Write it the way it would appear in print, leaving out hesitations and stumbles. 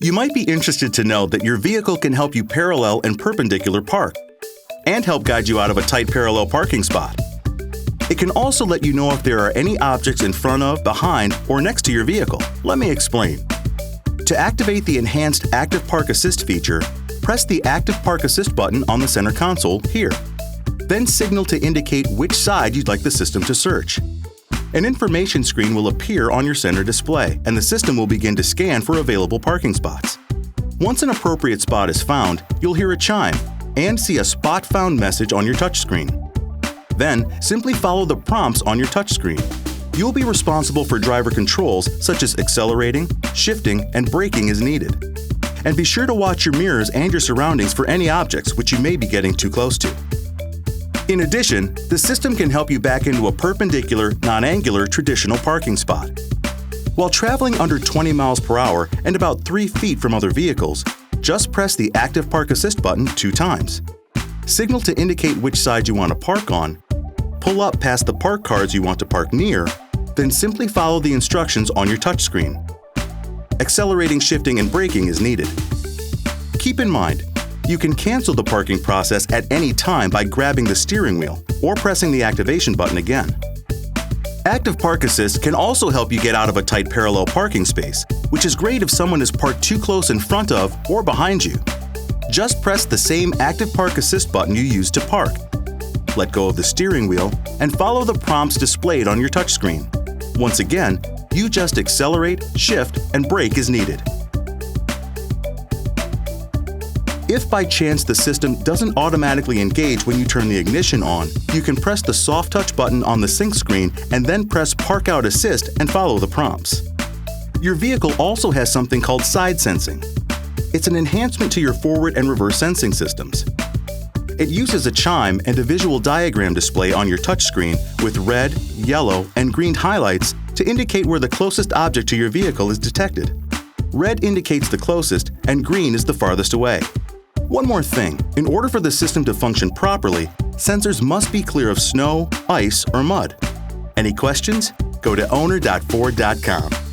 You might be interested to know that your vehicle can help you parallel and perpendicular park and help guide you out of a tight parallel parking spot. It can also let you know if there are any objects in front of, behind, or next to your vehicle. Let me explain. To activate the enhanced Active Park Assist feature, press the Active Park Assist button on the center console here. Then signal to indicate which side you'd like the system to search. An information screen will appear on your center display, and the system will begin to scan for available parking spots. Once an appropriate spot is found, you'll hear a chime and see a Spot Found message on your touchscreen. Then, simply follow the prompts on your touchscreen. You'll be responsible for driver controls such as accelerating, shifting, and braking as needed. And be sure to watch your mirrors and your surroundings for any objects which you may be getting too close to. In addition, the system can help you back into a perpendicular, non-angular traditional parking spot. While traveling under 20 miles per hour and about 3 feet from other vehicles, just press the Active Park Assist button 2 times. Signal to indicate which side you want to park on, pull up past the park cars you want to park near, then simply follow the instructions on your touchscreen. Accelerating, shifting, and braking is needed. Keep in mind, you can cancel the parking process at any time by grabbing the steering wheel or pressing the activation button again. Active Park Assist can also help you get out of a tight parallel parking space, which is great if someone is parked too close in front of or behind you. Just press the same Active Park Assist button you used to park. Let go of the steering wheel and follow the prompts displayed on your touchscreen. Once again, you just accelerate, shift, and brake as needed. If by chance the system doesn't automatically engage when you turn the ignition on, you can press the soft touch button on the sync screen and then press Park Out Assist and follow the prompts. Your vehicle also has something called side sensing. It's an enhancement to your forward and reverse sensing systems. It uses a chime and a visual diagram display on your touchscreen with red, yellow, and green highlights to indicate where the closest object to your vehicle is detected. Red indicates the closest and green is the farthest away. One more thing, in order for the system to function properly, sensors must be clear of snow, ice, or mud. Any questions? Go to owner.ford.com.